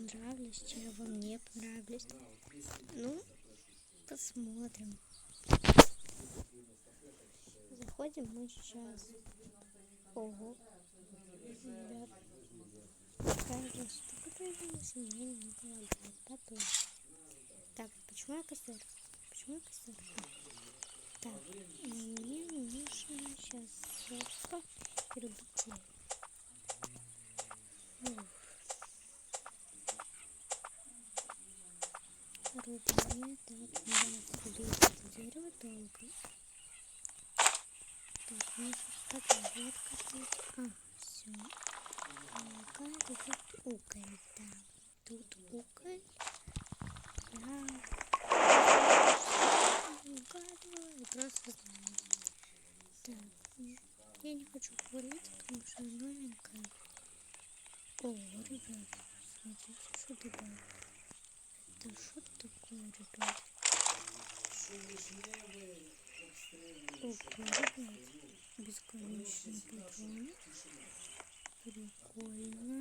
понравились, чем вам не понравились. Ну, посмотрим. Заходим мы сейчас. Ого. Ребят. Каждая штука появилась, и мне не помогает. Потом. Так, почему я костер? Почему я костер? Так, мне нужно сейчас жестко и рубить. Рубить, так, надо рубить это дерево долго. Так, мне сейчас такая ветка тут. Все. Какая-то тут уголь, да. Тут уголь. Я угадываю, просто знаю. Так, я не хочу говорить, потому что новенькая. О, ребят, смотрите, что такое. Это что такое, ребят? Ого, ребят, бесконечный патрон. Прикольно.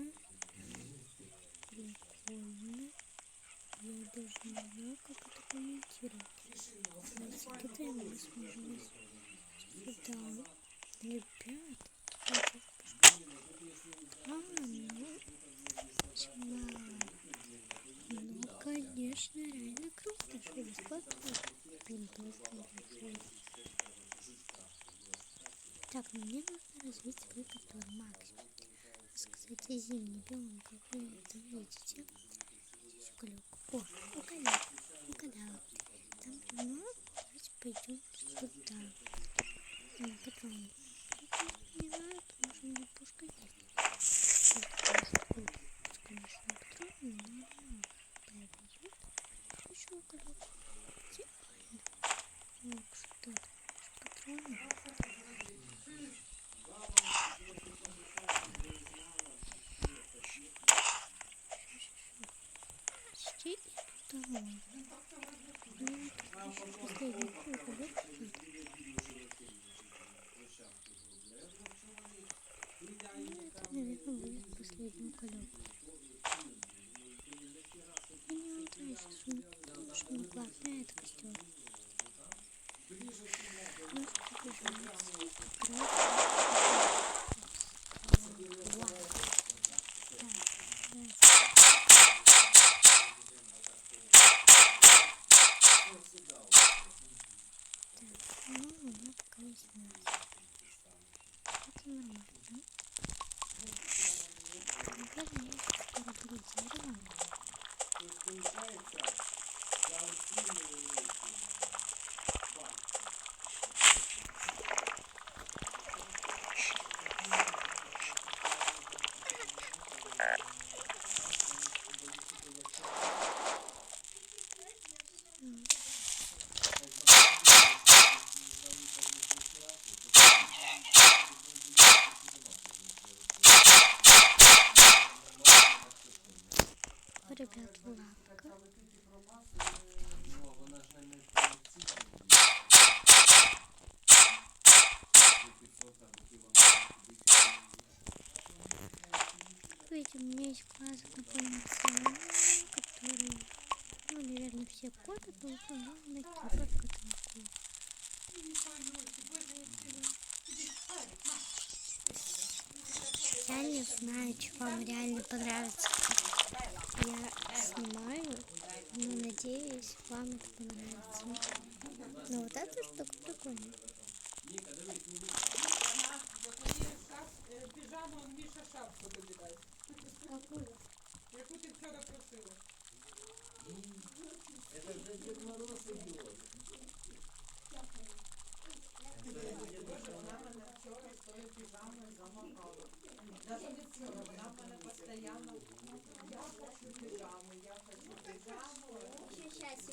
Прикольно. Я даже не знаю, как это комментировать. Давайте кидаем и сможем сюда. Ребят, ну, конечно, реально круто, что бесплатно. Так, мне нужно развить свой котор максимум. Кстати, зимний биом, как вы это видите. Здесь уголек. О, угадала. Там прямо, давайте пойдем сюда. Патрон. Не знаю, потому что у меня пушка есть. Такой бесконечный патрон, но подойдет. Еще уголек. Идеально. Ну, что это? Патроны. Почти домой. Ну, тут последний уголек. Это, наверное, будет последний уголек. Я не знаю, сейчас он классный, это костер. Может побежать. Ну, пока не знаю. Это нормально. Наверное, скоро будет дерево. Ребят, лапка. Видите, у меня есть класс инопланетян, который, ну, наверное, все копят, но в основном на киберкатанку. Я не знаю, что вам реально понравится. Я снимаю, но надеюсь, вам это понравится. Но вот эта штука прикольная. Какую? Яку ти вчора просила? Это же Дед Мороз идет. Вона мене вчора з тою піжамою замахала. Даже не вчора, вона в мене постійно. Я хочу піжаму, я хочу піжаму.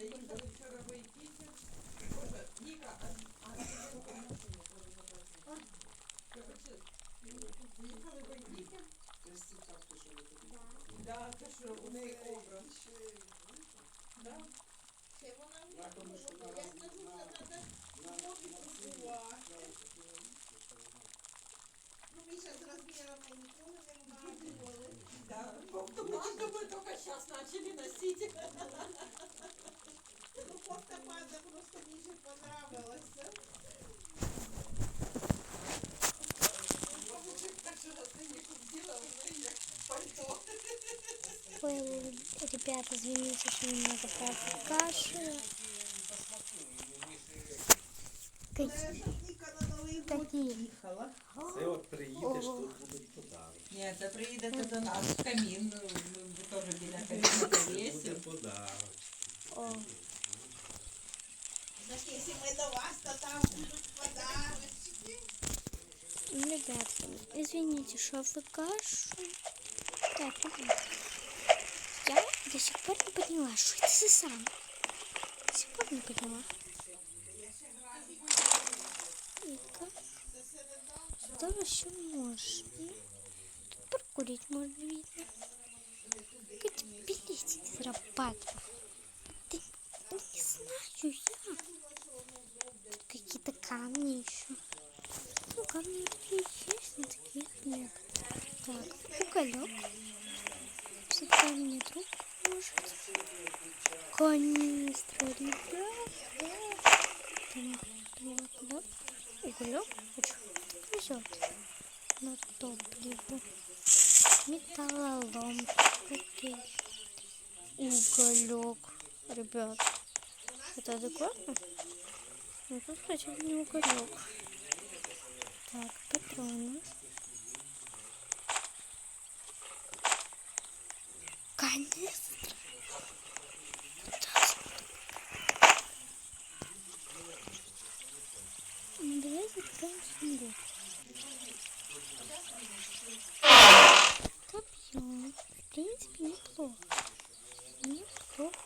Їм дали вчора боїтися. Боже, Ніка, а ти в машині теж забрати. Їхали боїтися? Да, це що, у неї образ. Да? Це вона я скажу, що треба ноги просувати. Ну, Міша, Да, кофту-панда мы только сейчас начали носить. Ну, кофта-панда просто Мише понравилась, да? Каждый раз ты не купила, уже як пальто. Ой, ребята, извините, что немного покашляла. Какие? Це от приїдеш, тут будуть подарунки. Ні, це приїдете до нас в камін, ми теж біля каміна Буде повісимо. подарунок. О, Так, якщо ми до вас, то там будуть подарочки. ребята, извините, что выкашу. Так, ребята, я до сих пор не поняла, что это за сам. До сих пор не поняла. Ну-ка. Что вообще можно? Тут прокурить можно, видно. Какие-то билетики зарабатывают. Да не знаю я. Тут какие-то камни еще. Ну, камни такие есть, но таких нет. Так, уголек. Всегда мне друг может. Канистра, ребята. Так, уголек. Хочу. Везет на топливо. Металлолом. Окей. Уголек. Ребят, это адекватно? Ну, тут хотя бы не уголек. Так, патроны. Канистра. Давай закроем сундук. Копье. В принципе, неплохо. Неплохо.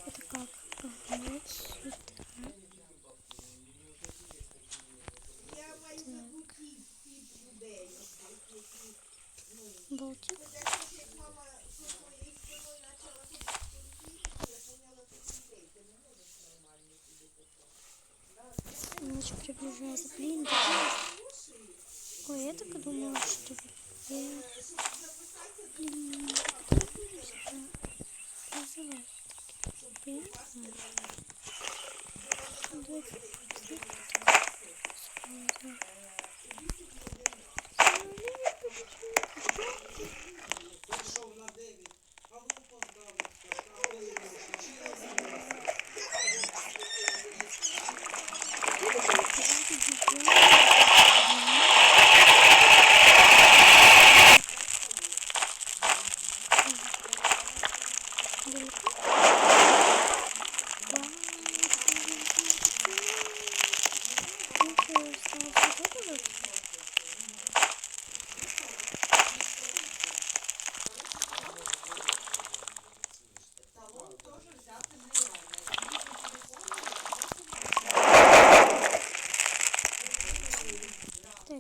Это как? Ага, вот сюда. Болтик. Ночь приближается. Блин, да. Ой, я так и думала, что... Блин, называй. Я не знаю. Так,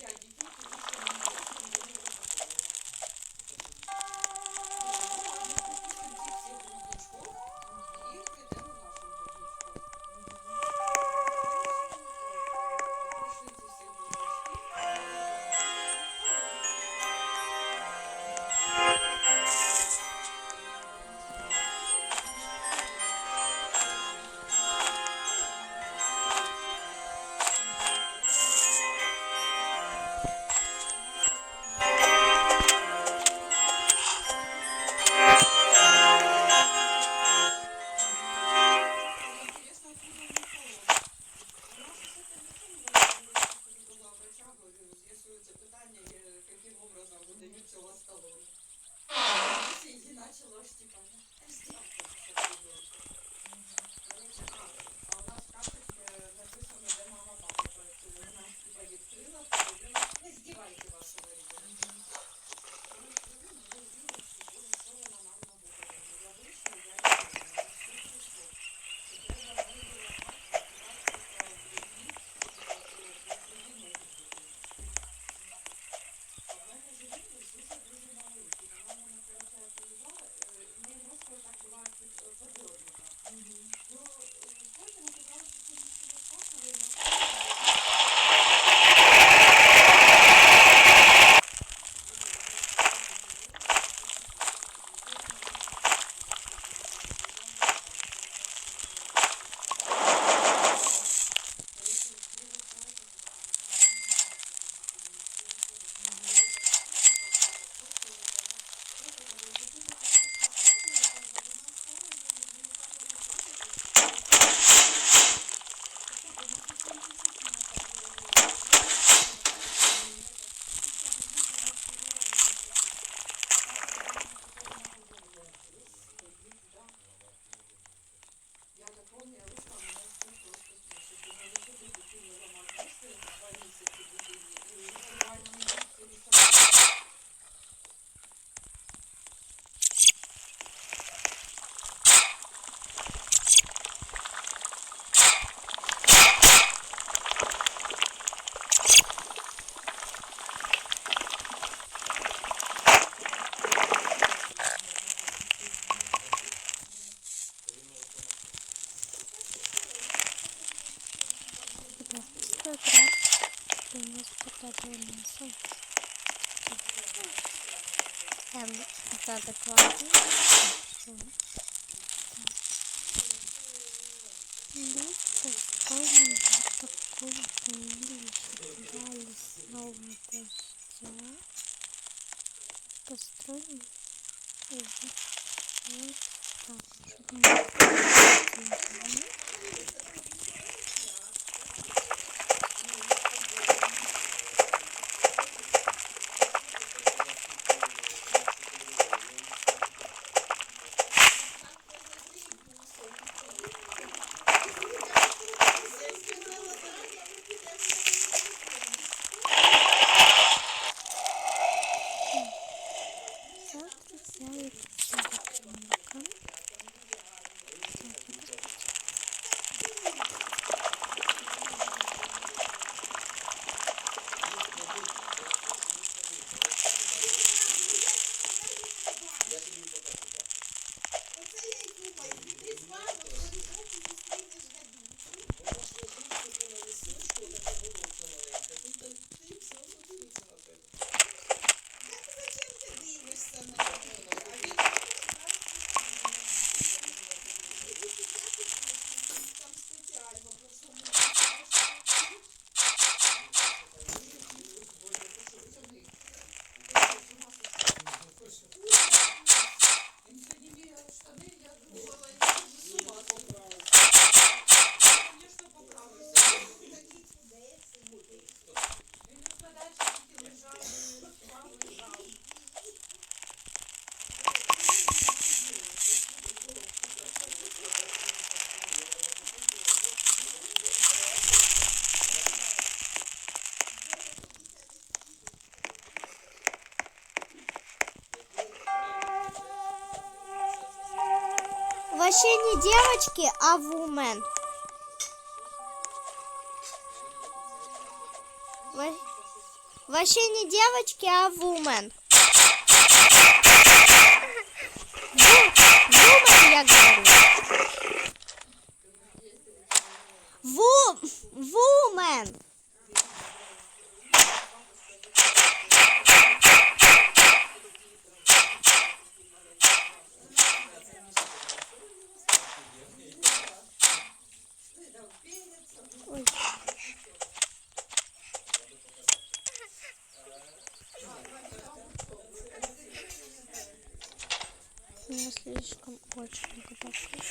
я не интересуется питание, каким образом выдаются ластолоны. И начала штипать. Короче, а у нас в карточке написано, где мама, папа працює. Вона типа відкрила, подивилась, не здівайте вашого ребенка. Що вона нам наговорила? Я вийшла, я не знаю, що прийшло. Що треба виявити, а в мене живіт дуже маленький. Вона мене, коротше, лежала, мій мозку так буває подробника. Ну, потім оказалось, що це не розказували, я так помню, я вышла, у меня все просто слушай, думаю, ну куди дитині ламати місце, 2 місяці дитині, і нормально не пересадити. У нас приготовлено солнце. Это адекватно. Лето вспомнил такую фамилию, дали снова дождя. Построим уже вот так, чтобы мы завтра сделаем черепника. Вообще не девочки, а вумен. Вообще не девочки, а вумен. Вумен, я говорю. Вумен. Ой. Я слишком очень много покушаю.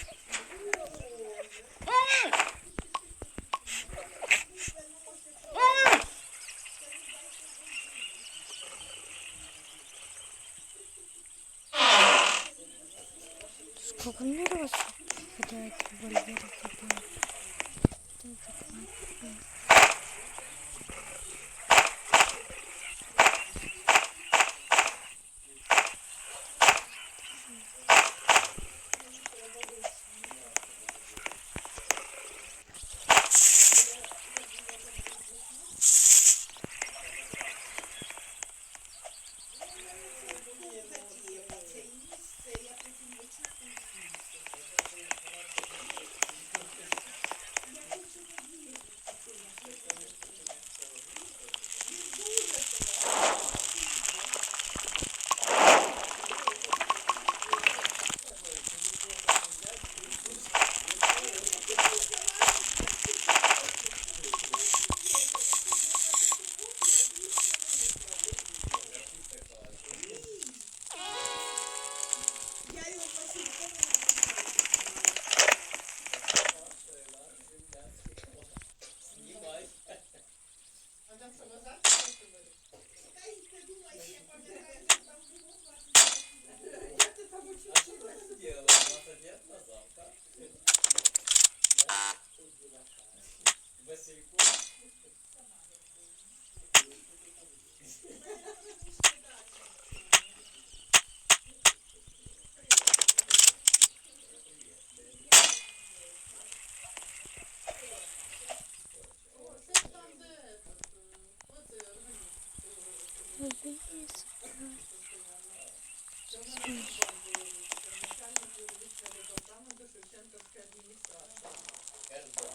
Сколько мне раз хватает револьвера купил.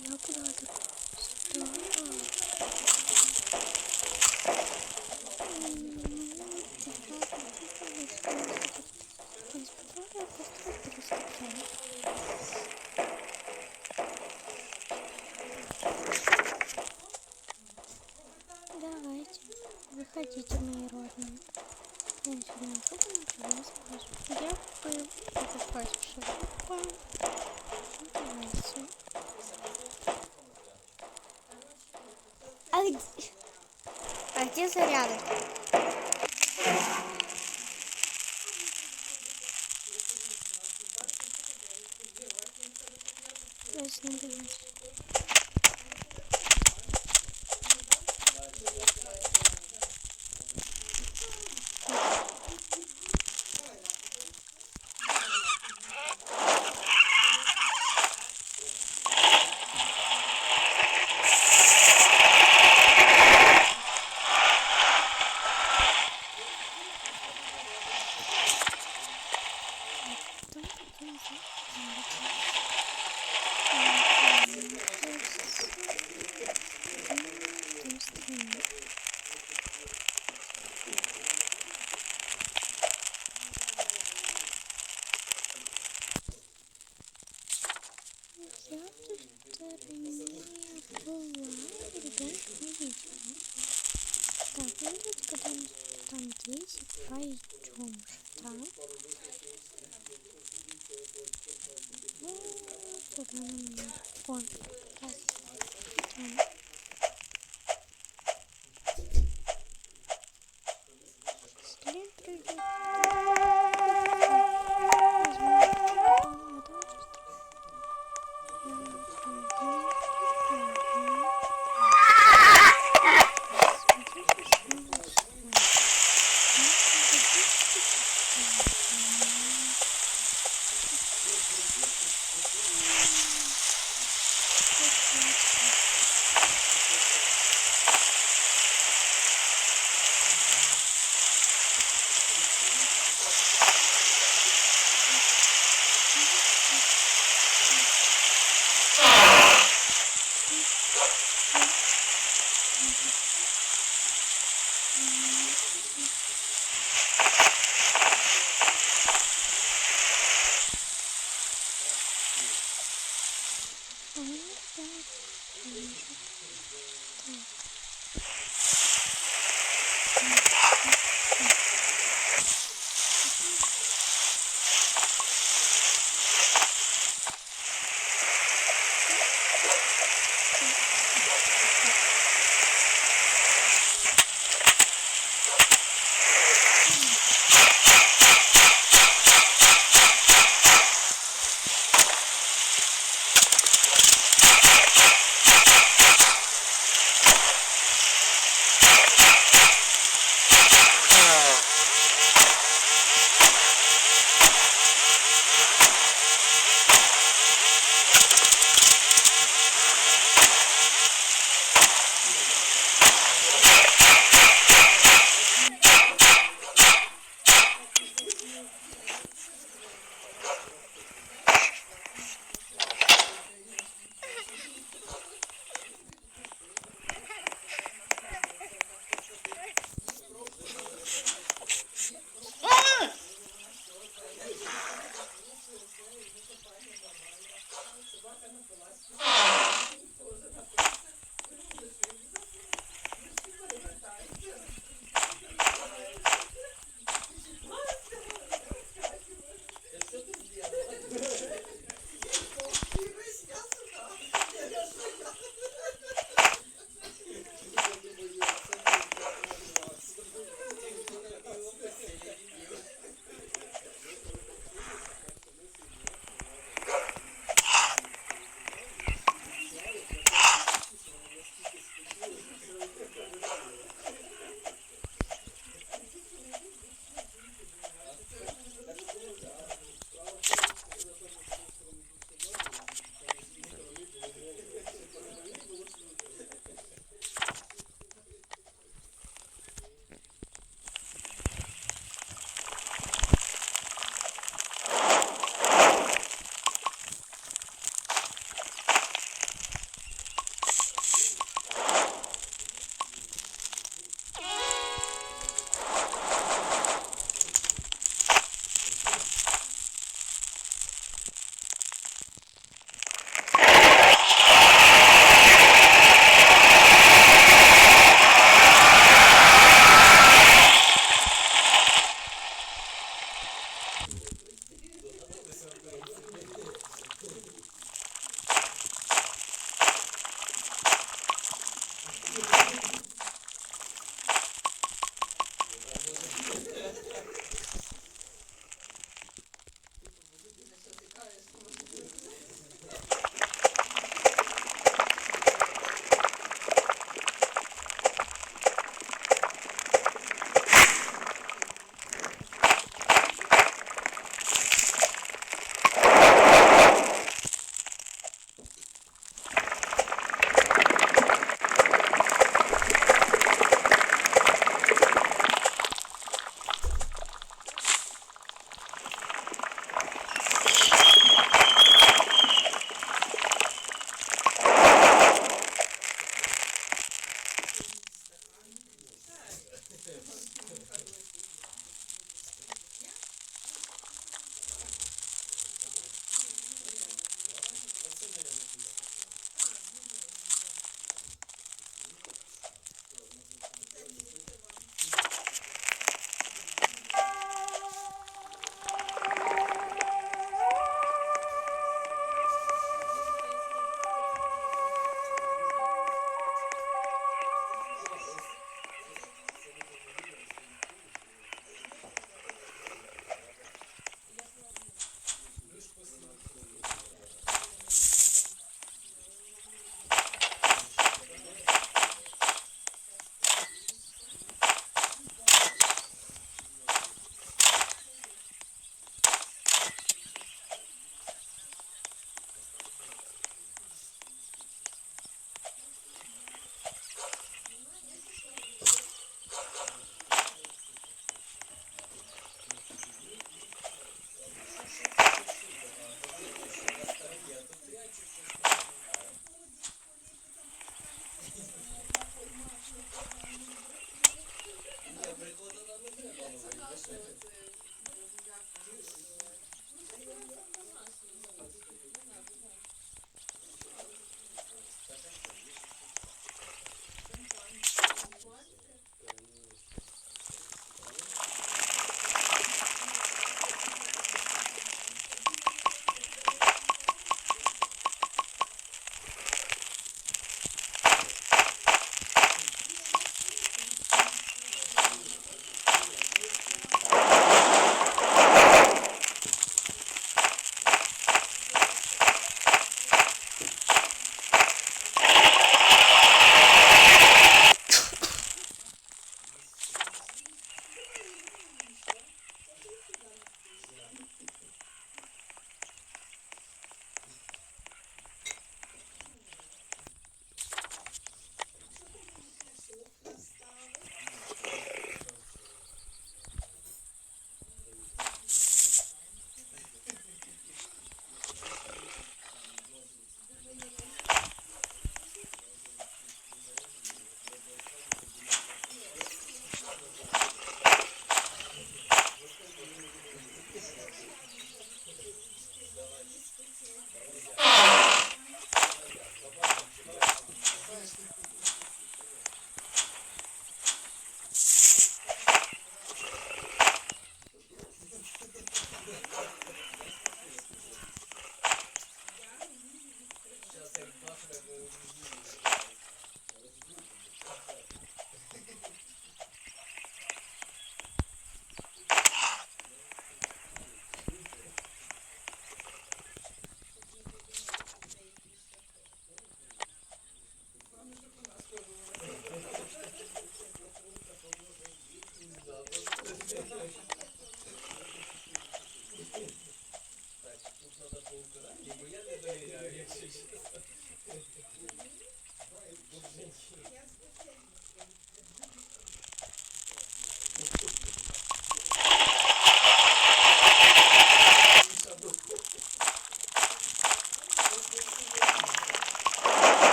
Я куда-то давайте, выходите, мои родные. Я сегодня я покупать в шаурму. Давайте. А где зарядок? Так, ну давайте когда-нибудь там 10 пойдем же там. Ну, куда нам надо? Вон, раз, там. След придет.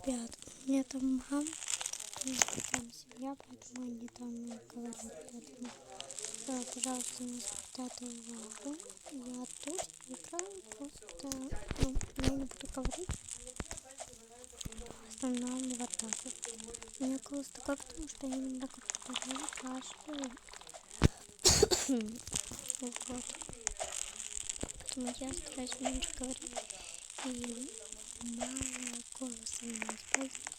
ребят, у меня там мама, там семья, поэтому они там говорят, поэтому, пожалуйста, не звертайте увагу. Я тут играю, просто, ну, я не буду говорить. В основном вот так вот. У меня голос такой, потому что я немного приболела, кашляю. Вот. Поэтому я стараюсь меньше говорить и мало голоса у меня использовать.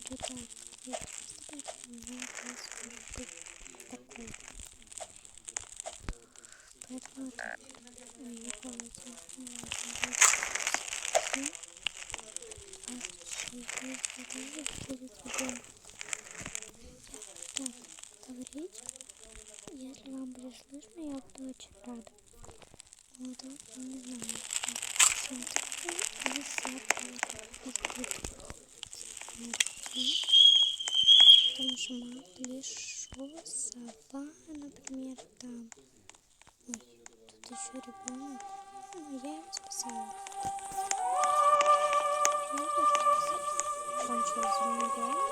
Говорю так, и просто поэтому у меня голос может быть такой. Поэтому так, мой голос так, говорить, если вам будет слышно, я буду очень рада. Вот, не знаю, или потому что мало ли шо, сова, например, там. Ой, тут еще ребенок. Ну, я его спасала. Я его спасала. Он что, за мной гуляет?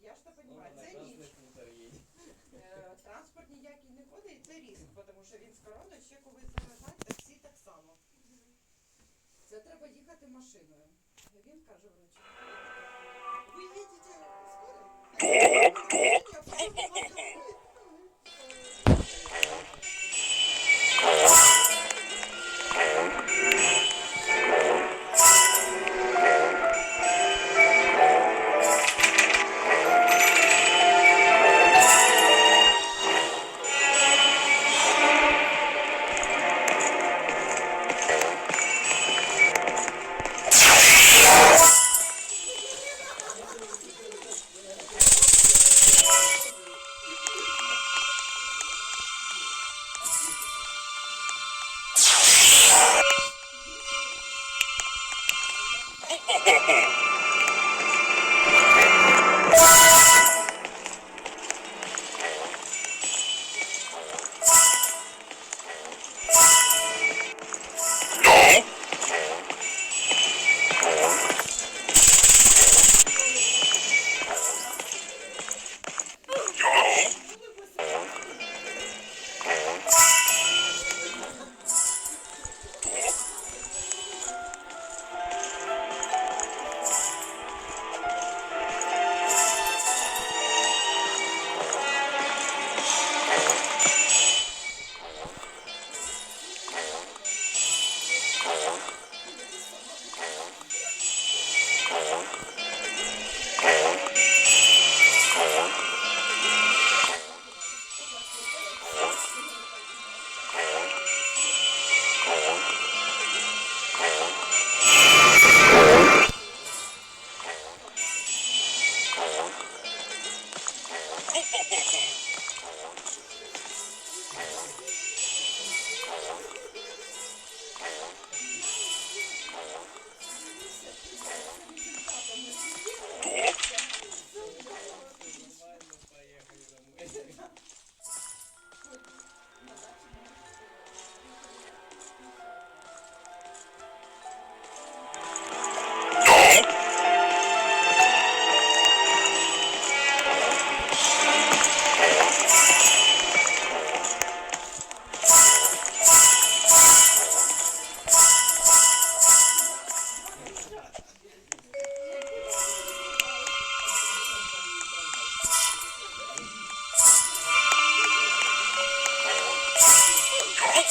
Я ж то розумію, це ніч. Транспорт ніякий не ходить, і це ризик, тому що він з короною ще когось заражає, таксі так само. Це треба їхати машиною. Він каже врачу. Ви їдете скоро?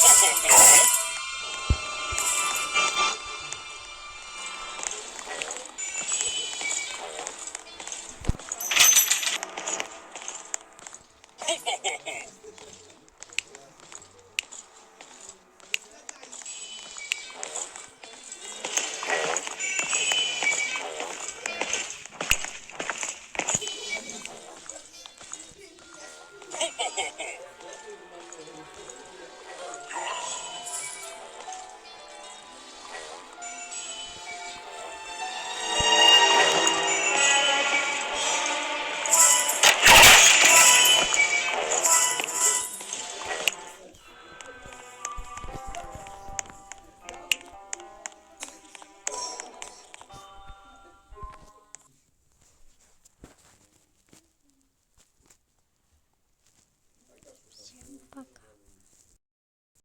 Це